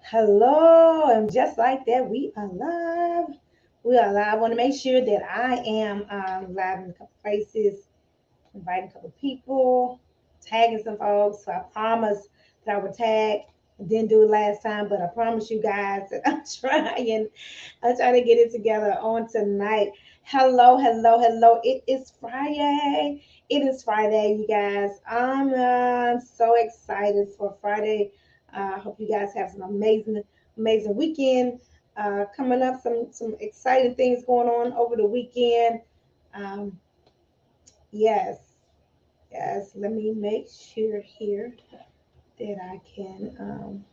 Hello, and just like that, we are live. We are live. I want to make sure that I am live in a couple places, inviting a couple people, tagging some folks. So I promise that I would tag. I didn't do it last time, but I promise you guys that I'm trying to get it together on tonight. Hello, hello, hello. It is Friday. It is Friday, you guys. I'm so excited for Friday. I hope you guys have some amazing weekend coming up. Some exciting things going on over the weekend. Um, yes, yes. Let me make sure here that I can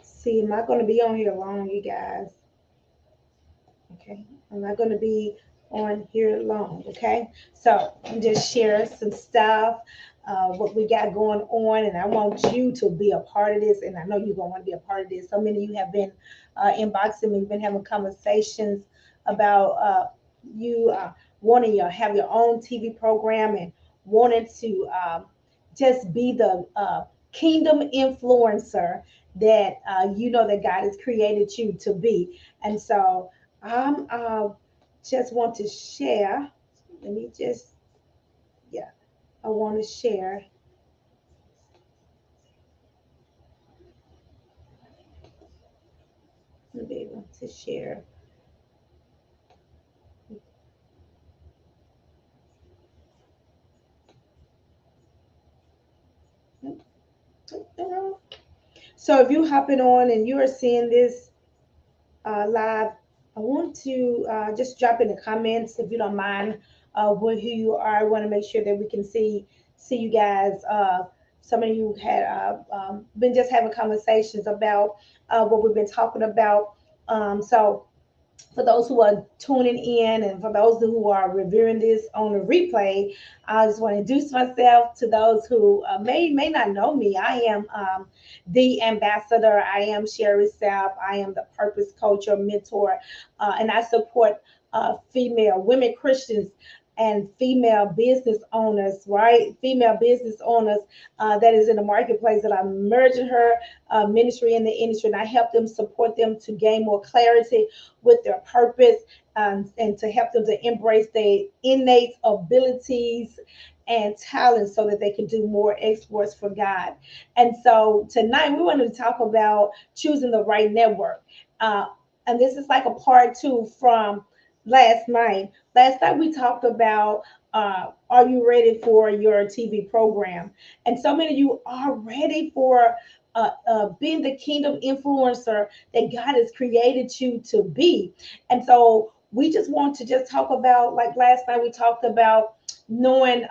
see. Am I going to be on here long, you guys? Okay, I'm not going to be on here long. Okay, so I'm just sharing some stuff, what we got going on, and I want you to be a part of this. And I know you're going to want to be a part of this. So many of you have been inboxing me, been having conversations about you wanting to have your own TV program and wanting to just be the kingdom influencer that you know that God has created you to be. And so I'm just want to share. Let me just, yeah, I want to share. I'll be able to share. So if you hopping on and you are seeing this live, I want to just drop in the comments if you don't mind who you are. I want to make sure that we can see you guys. Some of you had been just having conversations about what we've been talking about. So for those who are tuning in and for those who are reviewing this on the replay, I just want to introduce myself to those who may not know me. I am the ambassador. I am Sherry Sapp. I am the purpose coach or mentor, and I support female women Christians and female business owners, right? Female business owners that is in the marketplace that I'm merging her ministry in the industry, and I help them support them to gain more clarity with their purpose, and to help them to embrace their innate abilities and talents so that they can do more exploits for God. And so tonight we wanted to talk about choosing the right network. Uh, and this is like a part two from last night. Last night we talked about are you ready for your TV program? And so many of you are ready for being the kingdom influencer that God has created you to be. And so we just want to just talk about, like last night, we talked about knowing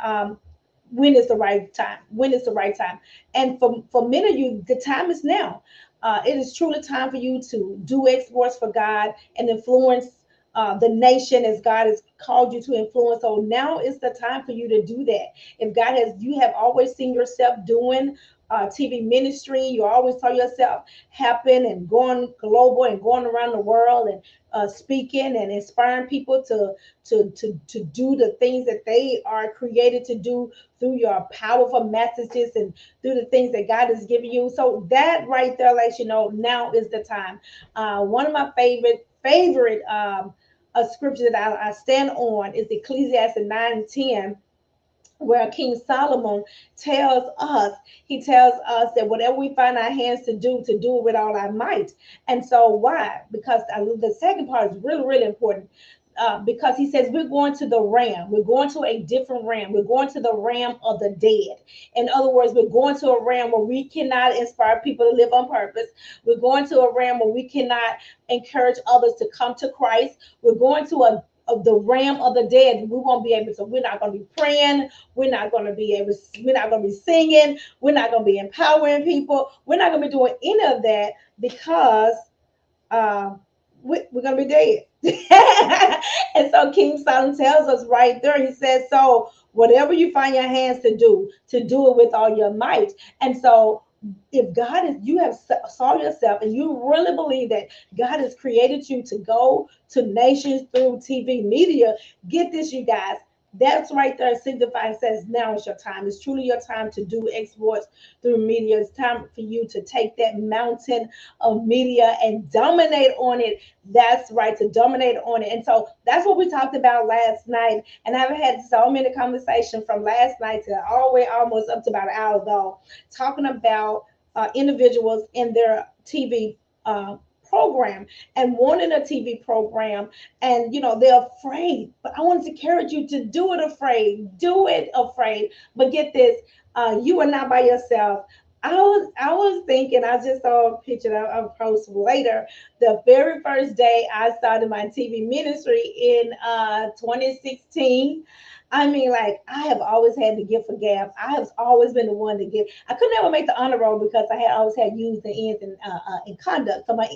when is the right time. When is the right time? And for many of you, the time is now. It is truly time for you to do exploits for God and influence the nation as God has called you to influence. So now is the time for you to do that. If God has, you have always seen yourself doing TV ministry. You always saw yourself happen and going global and going around the world and speaking and inspiring people to do the things that they are created to do through your powerful messages and through the things that God has given you. So that right there lets you know now is the time. One of my favorite scripture that I stand on is Ecclesiastes 9 and 10, where King Solomon tells us, he tells us that whatever we find our hands to do it with all our might. And so why? Because the second part is really, really important. Because he says we're going to the ram, we're going to a different ram, we're going to the ram of the dead. In other words, we're going to a ram where we cannot inspire people to live on purpose. We're going to a ram where we cannot encourage others to come to Christ. We're going to a of the ram of the dead. We won't be able to, we're not going to be praying, we're not going to be able, we're not going to be singing, we're not going to be empowering people, we're not going to be doing any of that because uh, we're going to be dead. And so King Solomon tells us right there, he says, so whatever you find your hands to do it with all your might. And so if God is, you have saw yourself and you really believe that God has created you to go to nations through TV media, get this, you guys. That's right there signifies says now is your time. It's truly your time to do exploits through media. It's time for you to take that mountain of media and dominate on it. That's right, to dominate on it. And so that's what we talked about last night. And I've had so many conversations from last night to all the way almost up to about an hour ago, talking about individuals in their TV program and wanting a TV program, and they're afraid. But I want to encourage you to do it afraid, do it afraid. But get this, you are not by yourself. I was thinking, I just saw a picture of post later. The very first day I started my TV ministry in 2016. I mean, like, I have always had the gift for gab. I have always been the one to give. I could never make the honor roll because I had always had U's and N's in conduct. So my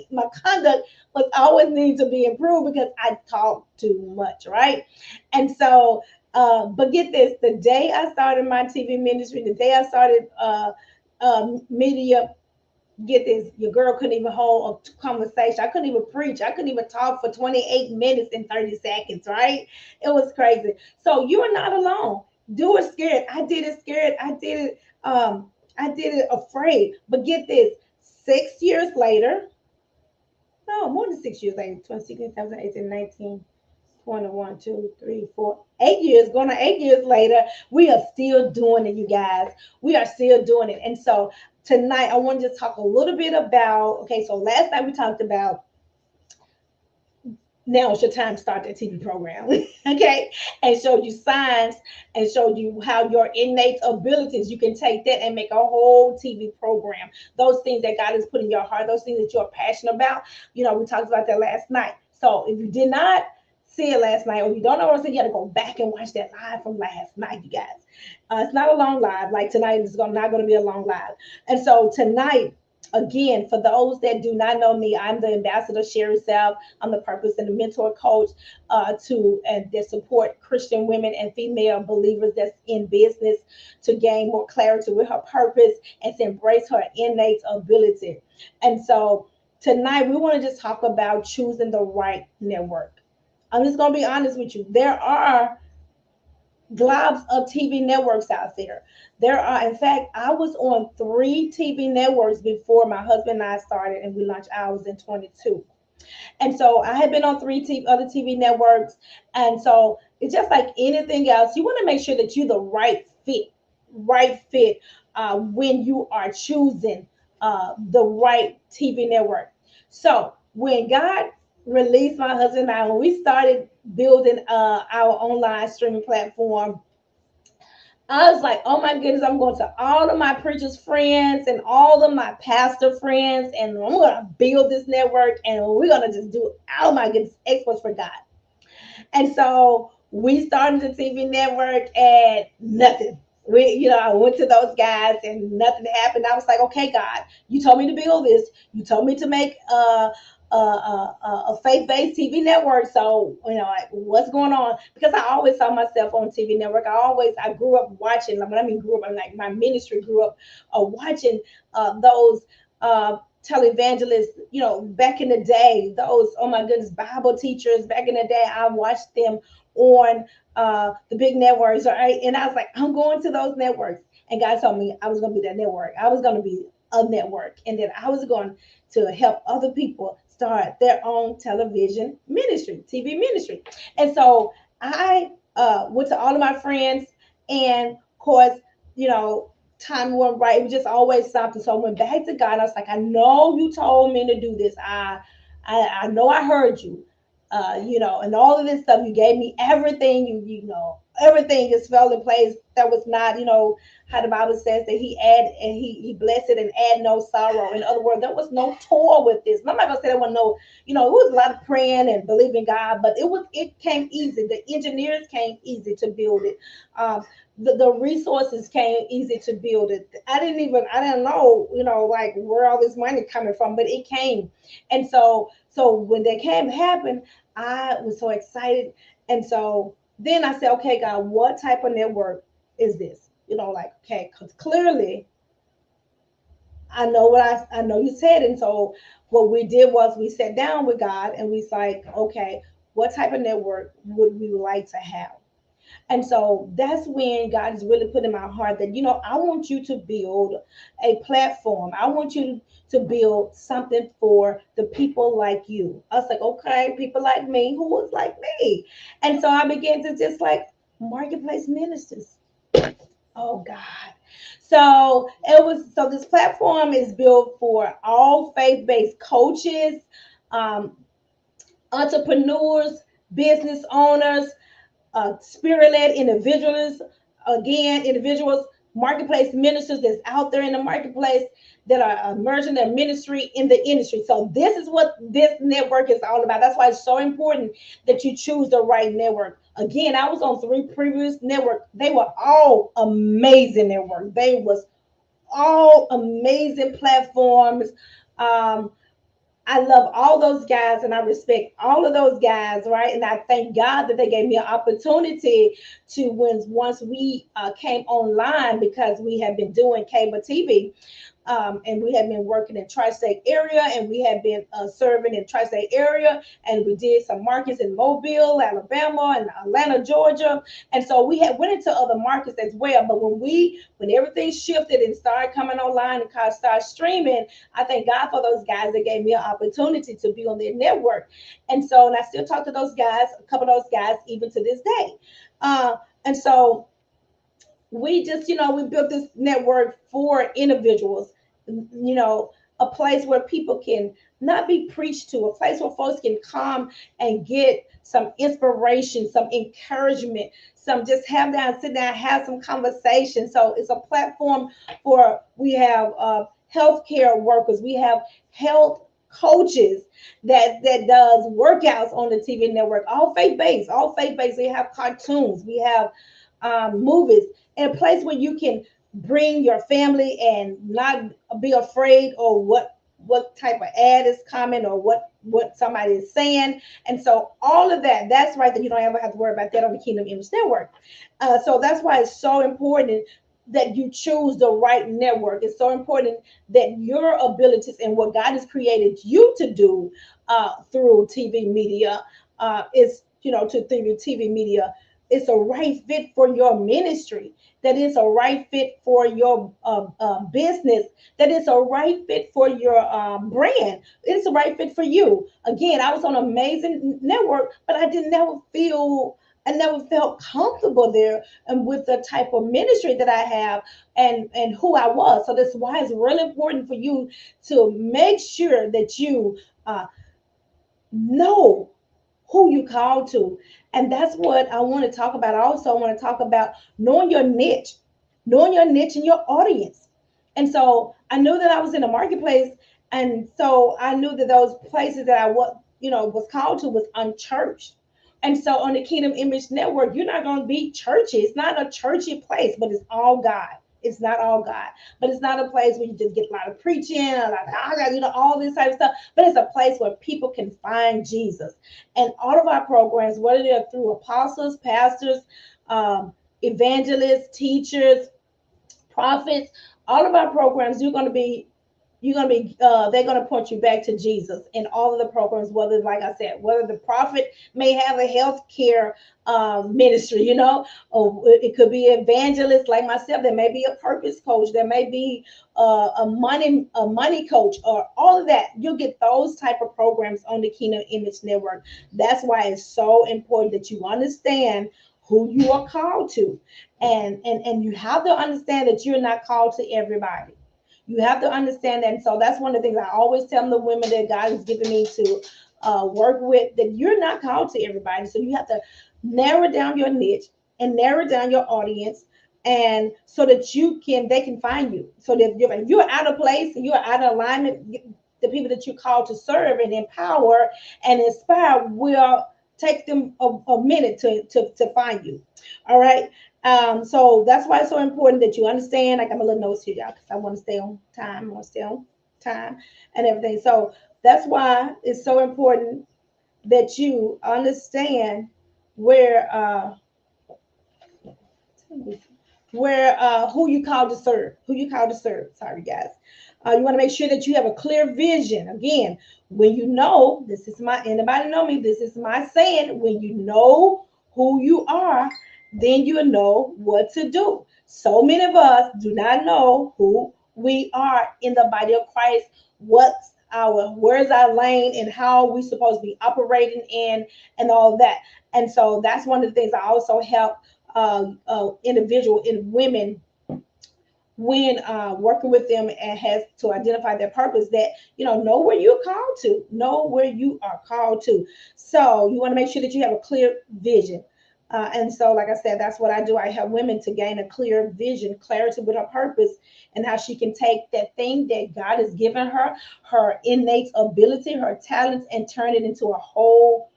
conduct was always need to be improved because I talk too much, right? And so, but get this: the day I started my TV ministry, the day I started media, get this, your girl couldn't even hold a conversation. I couldn't even preach. I couldn't even talk for 28 minutes and 30 seconds, right? It was crazy. So you are not alone. Do it scared. I did it scared. I did it afraid. But get this, 6 years later, no, more than 6 years later, 2016, 17, 18, 19, 21, 2, 3, 4, 8 years, going on 8 years later, we are still doing it, you guys. We are still doing it. And so tonight, I want to just talk a little bit about, okay, so last night we talked about now it's your time to start that TV program. Okay, and showed you signs and showed you how your innate abilities, you can take that and make a whole TV program. Those things that God has put in your heart, those things that you're passionate about, we talked about that last night. So if you did not see it last night, or you don't know what I said, you got to go back and watch that live from last night, you guys. It's not a long live like tonight. Not going to be a long live. And so tonight, again, for those that do not know me, I'm the ambassador Sherry Self. I'm the purpose and the mentor coach to and that support Christian women and female believers that's in business to gain more clarity with her purpose and to embrace her innate ability. And so tonight we want to just talk about choosing the right network. I'm just gonna be honest with you. There are globs of TV networks out there. There are, in fact, I was on 3 TV networks before my husband and I started, and we launched ours in 22. And so I had been on other TV networks. And so it's just like anything else. You want to make sure that you're the right fit when you are choosing the right TV network. So when God released my husband and I, when we started building our online streaming platform, I was like, oh my goodness, I'm going to all of my preachers' friends and all of my pastor friends, and I'm going to build this network, and we're going to just do, oh my goodness, exports for God. And so we started the TV network and nothing. I went to those guys and nothing happened. I was like, okay, God, you told me to build this. You told me to make a faith-based TV network. So, like, what's going on? Because I always saw myself on TV network. I grew up watching. When I mean grew up, I'm like my ministry grew up watching those televangelists, back in the day, those, oh my goodness, Bible teachers back in the day. I watched them on the big networks, right? And I was like, I'm going to those networks. And God told me I was going to be that network. I was going to be a network. And then I was going to help other people start their own television ministry, TV ministry. And so I went to all of my friends, and of course, time went right. It was just always something. So I went back to God. I was like, I know you told me to do this. I know I heard you. And all of this stuff. You gave me everything. Everything just fell in place. That was not, how the Bible says that he blessed it and add no sorrow. In other words, there was no toil with this. I'm not gonna say there was no, it was a lot of praying and believing God, but it came easy. The engineers came easy to build it. The resources came easy to build it. I didn't know, like where all this money coming from, but it came. And so when they came happen, I was so excited. And so then I said, okay, God, what type of network is this? Okay, because clearly I know I know you said. And so what we did was we sat down with God and we like, okay, what type of network would we like to have? And so that's when God has really put in my heart that, I want you to build a platform. I want you to build something for the people like you. I was like, okay, people like me, who was like me. And so I began to just like marketplace ministers. Oh God. So this platform is built for all faith-based coaches, um, entrepreneurs, business owners, spirit-led individuals, marketplace ministers that's out there in the marketplace that are merging their ministry in the industry. So this is what this network is all about. That's why it's so important that you choose the right network. Again, I was on 3 previous networks. They were all amazing networks. They was all amazing platforms. Um, I love all those guys and I respect all of those guys, right? And I thank God that they gave me an opportunity to once we came online because we have been doing cable TV. And we have been working in tri-state area, and we have been serving in tri-state area, and we did some markets in Mobile, Alabama, and Atlanta, Georgia, and so we had went into other markets as well. But when everything shifted and started coming online and started streaming, I thank God for those guys that gave me an opportunity to be on their network. And I still talk to those guys, a couple of those guys, even to this day. And so we just, we built this network for individuals, a place where people can not be preached to, a place where folks can come and get some inspiration, some encouragement, some just have down, sit down, have some conversation. So it's a platform for, we have healthcare workers, we have health coaches that does workouts on the TV network, all faith-based, We have cartoons, we have movies, in a place where you can bring your family and not be afraid or what type of ad is coming or what somebody is saying. And so all of that's right, that you don't ever have to worry about that on the Kingdom Image Network. So that's why it's so important that you choose the right network. It's so important that your abilities and what God has created you to do through TV media is, through TV media, it's a right fit for your ministry, that is a right fit for your business, that is a right fit for your brand. It's a right fit for you. Again, I was on an amazing network, but I never felt comfortable there and with the type of ministry that I have and who I was. So that's why it's really important for you to make sure that you know who you call to. And that's what I want to talk about. I also want to talk about knowing your niche and your audience. And so I knew that I was in a marketplace. And so I knew that those places that I was called to was unchurched. And so on the Kingdom Image Network, you're not going to be churchy. It's not a churchy place, but it's all God. It's not all God, but it's not a place where you just get a lot of preaching, a lot of, all this type of stuff. But it's a place where people can find Jesus. And all of our programs, whether they're through apostles, pastors, evangelists, teachers, prophets, all of our programs, they're going to point you back to Jesus in all of the programs, whether, like I said, whether the prophet may have a healthcare ministry, or it could be evangelist like myself. There may be a purpose coach. There may be a money coach, or all of that. You'll get those type of programs on the Kingdom Image Network. That's why it's so important that you understand who you are called to, and you have to understand that you're not called to everybody. You have to understand that. And so that's one of the things I always tell the women that God has given me to work with, that you're not called to everybody. So you have to narrow down your niche and narrow down your audience, and so that they can find you. So that if you're out of place and you're out of alignment, the people that you call to serve and empower and inspire will take them a minute to find you. All right. So that's why it's so important that you understand. I got my little notes here, y'all, because I want to stay on time. I want to stay on time and everything. So that's why it's so important that you understand where who you called to serve, Sorry, guys. You want to make sure that you have a clear vision. Again, when you know, anybody know me, this is my saying, when you know who you are then you know what to do. So many of us do not know who we are in the body of Christ, where's our lane and how we supposed to be operating in and all that. And so that's one of the things I also help individual in women when working with them and has to identify their purpose, that know where you're called to, know where you are called to. So you want to make sure that you have a clear vision. And so, like I said, that's what I do. I help women to gain a clear vision, clarity with her purpose, and how she can take that thing that God has given her, her innate ability, her talents, and turn it into a whole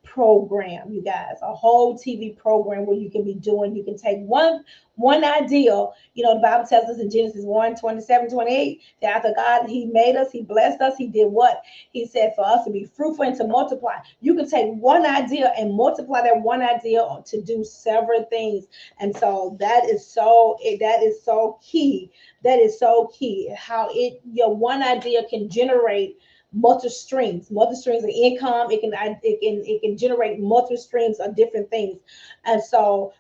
program, you guys, a whole TV program where you can be doing, you can take one idea. The Bible tells us in Genesis 1:27-28 that after God, he made us, he blessed us, he did what? He said for us to be fruitful and to multiply. You can take one idea and multiply that one idea to do several things. And so that is so key. That is so key. How your one idea can generate multi streams of income. It can generate multi streams of different things. And so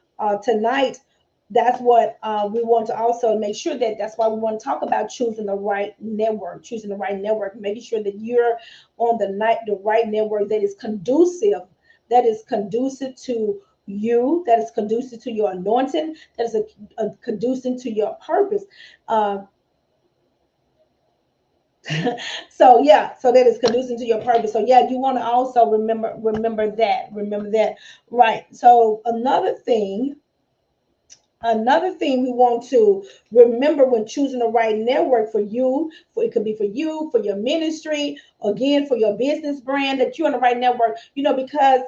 tonight, that's what we want to also make sure that that's why we want to talk about choosing the right network, making sure that you're on the right network that is conducive to you, that is conducive to your anointing, that is conducive to your purpose. Uh, so yeah, so that is conducive to your purpose. So yeah, you want to also remember that, right? So another thing we want to remember when choosing the right network for you, for it could be for you, for your ministry, again, for your business brand, that you're on the right network, because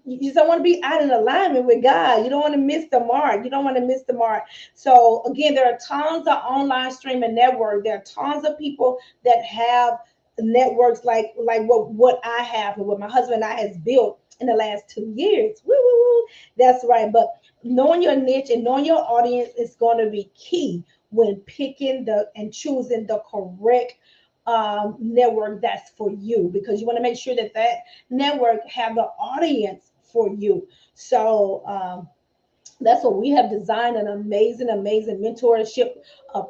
you don't want to be out in alignment with God. You don't want to miss the mark. You don't want to miss the mark. So again, there are tons of online streaming networks. There are tons of people that have networks like what I have and what my husband and I has built in the last 2 years. Woo, woo, woo. That's right. But knowing your niche and knowing your audience is going to be key when picking and choosing the correct network that's for you, because you want to make sure that network have the audience for you. So that's what we have designed, an amazing mentorship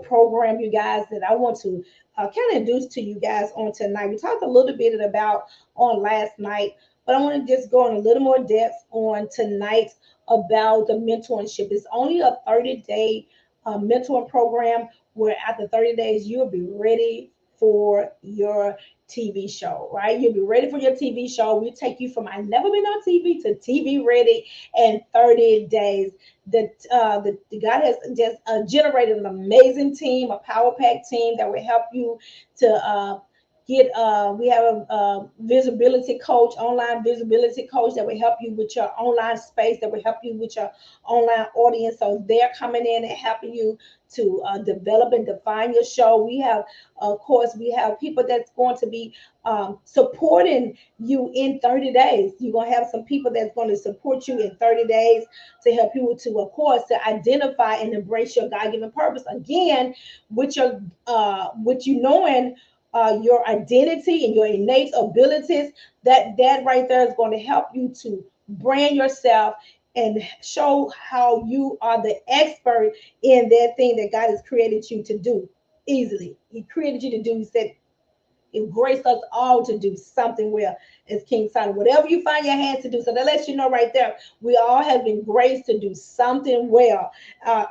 program, you guys, that I want to kind of introduce to you guys on tonight. We talked a little bit about on last night, but I want to just go in a little more depth on tonight about the mentorship. It's only a 30-day mentoring program where after 30 days you'll be ready for your TV show, right? You'll be ready for your TV show. We take you from I never been on TV to TV ready in 30 days. The God has just generated an amazing team, a power pack team that will help you to get. We have a visibility coach, online visibility coach that will help you with your online space, that will help you with your online audience. So they're coming in and helping you to develop and define your show. We have, of course, we have people that's going to be supporting you in 30 days. You're going to have some people that's going to support you in 30 days to help you to, of course, to identify and embrace your God-given purpose. Again, with you knowing your identity and your innate abilities, that right there is going to help you to brand yourself and show how you are the expert in that thing that God has created you to do easily. He created you to do. He said, it graced us all to do something well as King Solomon. Whatever you find your hands to do. So that lets you know right there, we all have been graced to do something well.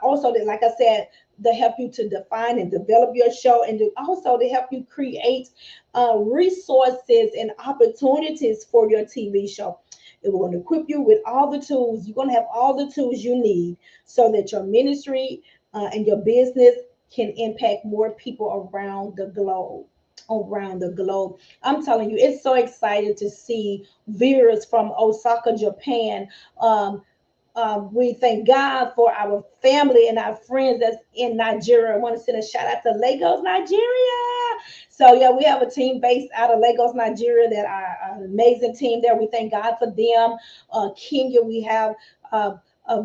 Also, that, like I said, to help you to define and develop your show, and also to help you create resources and opportunities for your TV show. We're going to equip you with all the tools. You're going to have all the tools you need so that your ministry and your business can impact more people around the globe. I'm telling you, it's so exciting to see viewers from Osaka, Japan. We thank God for our family and our friends that's in Nigeria. I want to send a shout out to Lagos, Nigeria. So yeah, we have a team based out of Lagos, Nigeria, that are an amazing team there. We thank God for them. Kenya, we have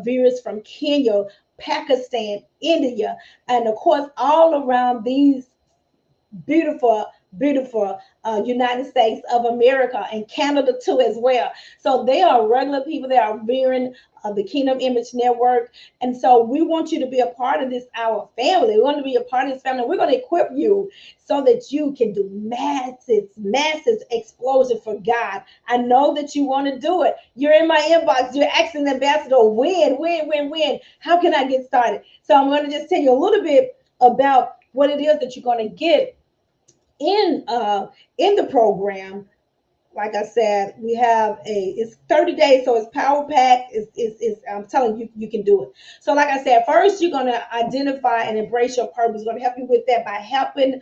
viewers from Kenya, Pakistan, India, and of course all around these beautiful beautiful United States of America and Canada too as well. So they are regular people. They are veering the Kingdom Image Network. And so we want you to be a part of this, our family. We want to be a part of this family. We're going to equip you so that you can do massive explosion for God. I know that you want to do it. You're in my inbox. You're asking the ambassador, when? How can I get started? So I'm going to just tell you a little bit about what it is that you're going to get in the program. Like I said, we have it's 30 days, so it's power packed. It's I'm telling you, you can do it. So like I said, first you're going to identify and embrace your purpose. We're going to help you with that by helping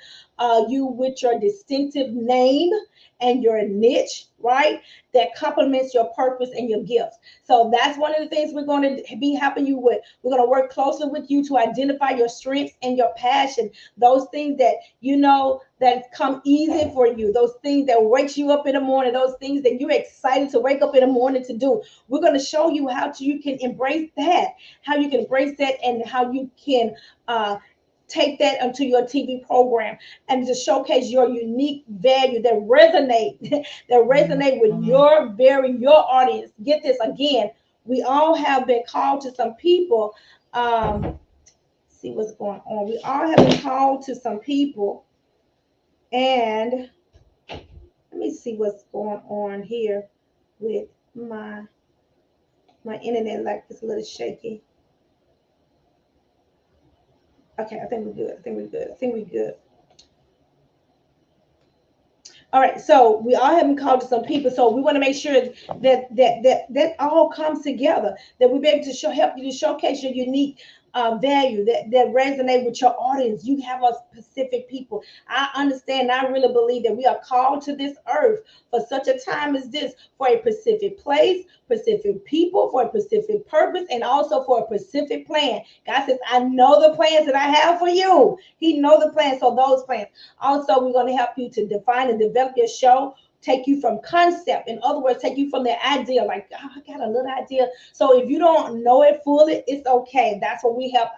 you with your distinctive name and your niche, right? That complements your purpose and your gifts. So that's one of the things we're going to be helping you with. We're going to work closely with you to identify your strengths and your passion, those things that you know that come easy for you, those things that wakes you up in the morning, those things that you're excited to wake up in the morning to do. We're going to show you how you can embrace that, how you can embrace that, and how you can take that onto your TV program and to showcase your unique value that resonate that resonate with your audience. Get this again. We all have been called to some people. See what's going on. We all have been called to some people, and let me see what's going on here with my internet. Like it's a little shaky. Okay, I think we're good. All right, so we all have been called to some people, so we want to make sure that all comes together. That we be able to help you to showcase your unique value that resonate with your audience. You have a specific people. I understand. I really believe that we are called to this earth for such a time as this, for a specific place, specific people, for a specific purpose, and also for a specific plan. God says, "I know the plans that I have for you." He knows the plans. So those plans. Also, we're going to help you to define and develop your show, take you from concept. In other words, take you from the idea, like, oh, I got a little idea. So if you don't know it fully, it's okay. That's what we help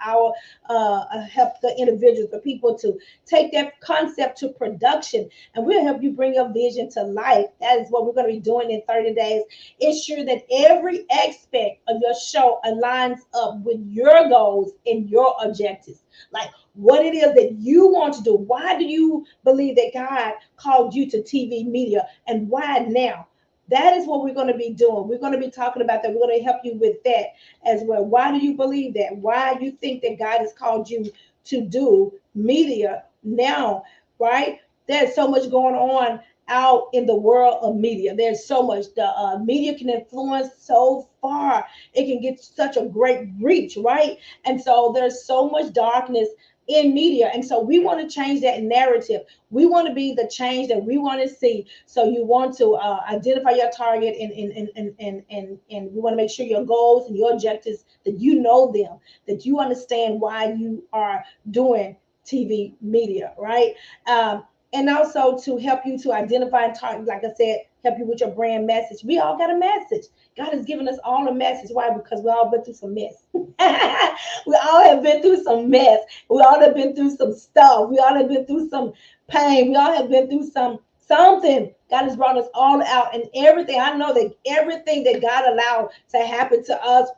help the individuals, the people to take that concept to production, and we'll help you bring your vision to life. That is what we're going to be doing in 30 days. Ensure that every aspect of your show aligns up with your goals and your objectives. Like what it is that you want to do. Why do you believe that God called you to TV media, and why now? That is what we're going to be doing. We're going to be talking about that. We're going to help you with that as well. Why do you believe that? Why do you think that God has called you to do media now, right? There's so much going on out in the world of media. There's so much. The media can influence so far. It can get such a great reach, right? And so there's so much darkness in media, and so we want to change that narrative. We want to be the change that we want to see. So you want to identify your target, and we want to make sure your goals and your objectives, that you know them, that you understand why you are doing TV media, right? And also to help you to identify and target, like I said, help you with your brand message. We all got a message. God has given us all a message. Why? Because we all been through some mess. We all have been through some mess. We all have been through some stuff. We all have been through some pain. We all have been through something. God has brought us all out, and everything. I know that everything that God allowed to happen to us,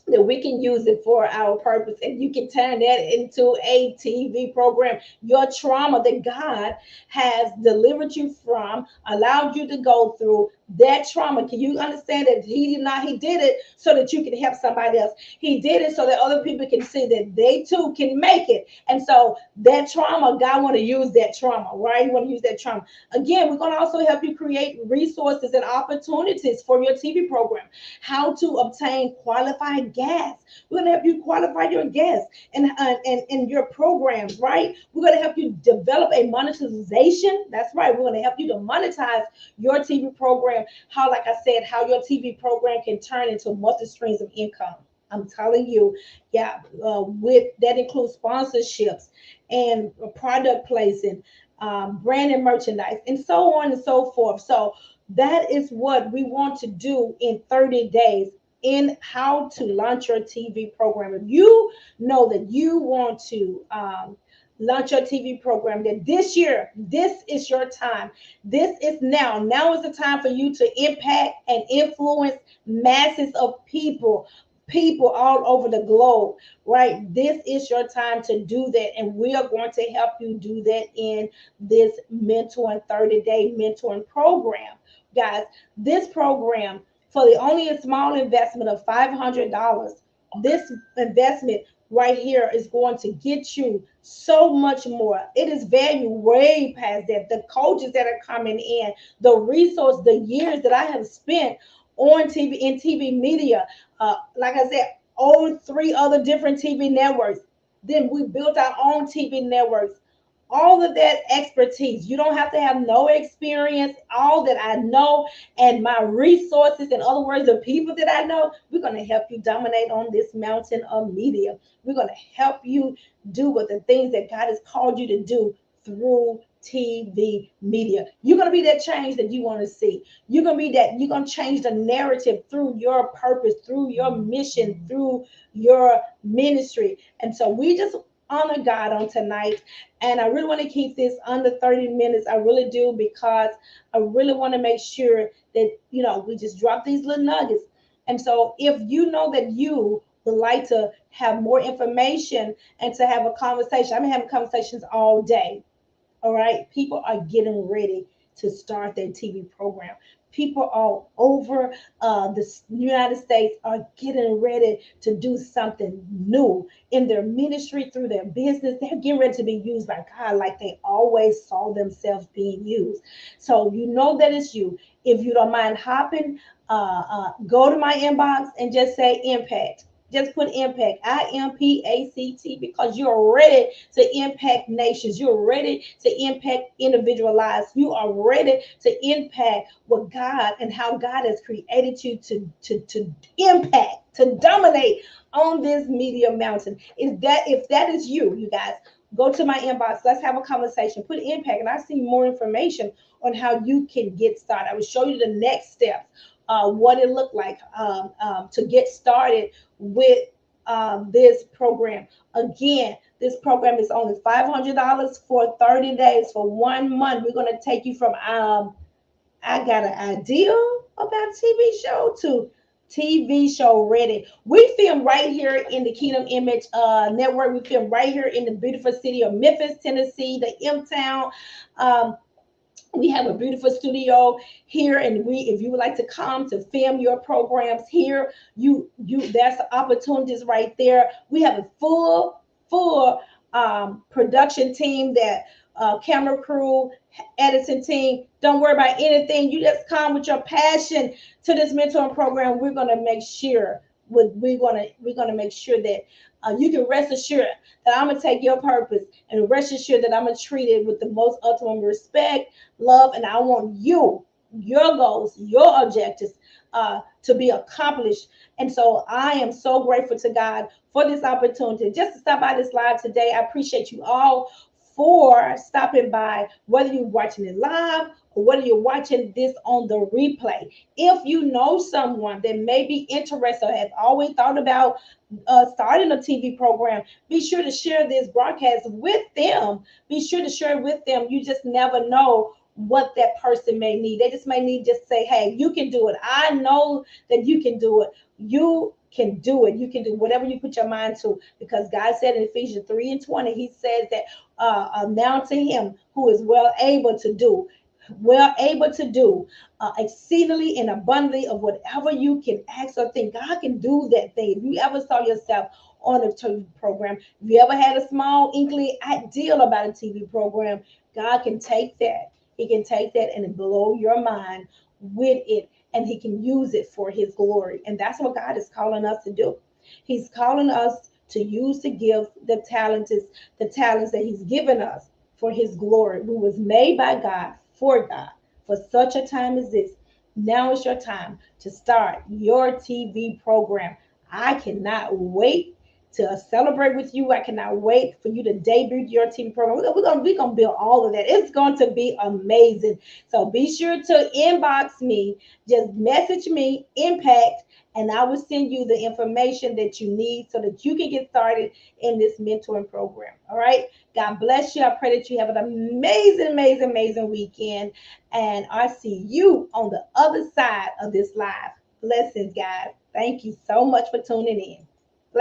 that we can use it for our purpose, and you can turn that into a TV program. Your trauma that God has delivered you from, allowed you to go through that trauma. Can you understand that he did it so that you can help somebody else? He did it so that other people can see that they too can make it. And so that trauma, God want to use that trauma, right? He want to use that trauma. Again, we're going to also help you create resources and opportunities for your TV program. How to obtain qualified guests. We're going to help you qualify your guests and your programs, right? We're going to help you develop a monetization. That's right. We're going to help you to monetize your TV program. How, like I said, how your TV program can turn into multi streams of income. I'm telling you, yeah, with that includes sponsorships and product placing, brand and merchandise, and so on and so forth. So that is what we want to do in 30 days in how to launch your TV program. If you know that you want to launch your TV program. That this year, this is your time. This is now. Now is the time for you to impact and influence masses of people all over the globe, right? This is your time to do that, and we are going to help you do that in this mentoring 30-day mentoring program. Guys, this program, for the only a small investment of $500, this investment right here is going to get you so much more. It is value way past that. The coaches that are coming in, the resource, the years that I have spent on TV, in TV media, like I said, on three other different TV networks. Then we built our own TV networks. All of that expertise. You don't have to have no experience. All that I know and my resources, in other words, the people that I know, we're going to help you dominate on this mountain of media. We're going to help you do what the things that God has called you to do through TV media. You're going to be that change that you want to see. You're going to be that, you're going to change the narrative through your purpose, through your mission, through your ministry. And so we just honor God on tonight. And I really want to keep this under 30 minutes. I really do, because I really want to make sure that, we just drop these little nuggets. And so if you know that you would like to have more information and to have a conversation, I've been having conversations all day. All right. People are getting ready to start their TV program. People all over the United States are getting ready to do something new in their ministry, through their business. They're getting ready to be used by God like they always saw themselves being used. So you know that it's you. If you don't mind hopping, go to my inbox and just say impact. Just put impact, IMPACT, because you're ready to impact nations. You're ready to impact individual lives. You are ready to impact what God and how God has created you to impact, to dominate on this media mountain. If that is you, you guys, go to my inbox. Let's have a conversation. Put impact, and I see more information on how you can get started. I will show you the next steps, what it looked like to get started with this program. Again, this program is only $500 for 30 days, for 1 month. We're going to take you from I got an idea about TV show to TV show ready. We film right here in the Kingdom Image Network. We film right here in the beautiful city of Memphis, Tennessee, the M Town. We have a beautiful studio here, and if you would like to come to film your programs here, there's opportunities right there. We have a full production team, that camera crew, editing team. Don't worry about anything. You just come with your passion to this mentoring program. We're gonna make sure we're gonna make sure that you can rest assured that I'm gonna take your purpose, and rest assured that I'm gonna treat it with the most ultimate respect, love, and I want your goals, your objectives to be accomplished. And so I am so grateful to God for this opportunity just to stop by this live today. I appreciate you all for stopping by, whether you're watching it live or whether you're watching this on the replay. If you know someone that may be interested or has always thought about starting a TV program, be sure to share this broadcast with them. Be sure to share it with them. You just never know what that person may need. They just may need just say, hey, you can do it. I know that you can do it. You can do it. You can do whatever you put your mind to, because God said in Ephesians 3:20, he says that now to him who is well able to do exceedingly and abundantly of whatever you can ask or think. God can do that thing. If you ever saw yourself on a TV program, if you ever had a small inkling ideal about a TV program, God can take that. He can take that and blow your mind with it, and he can use it for his glory. And that's what God is calling us to do. He's calling us to use, to give the talents that he's given us for his glory. We was made by God, for God, for such a time as this. Now is your time to start your TV program. I cannot wait to celebrate with you. I cannot wait for you to debut your TV program. We're gonna build all of that. It's going to be amazing. So be sure to inbox me. Just message me, Impact, and I will send you the information that you need so that you can get started in this mentoring program. All right. God bless you. I pray that you have an amazing, amazing, amazing weekend. And I see you on the other side of this live. Blessings, guys. Thank you so much for tuning in.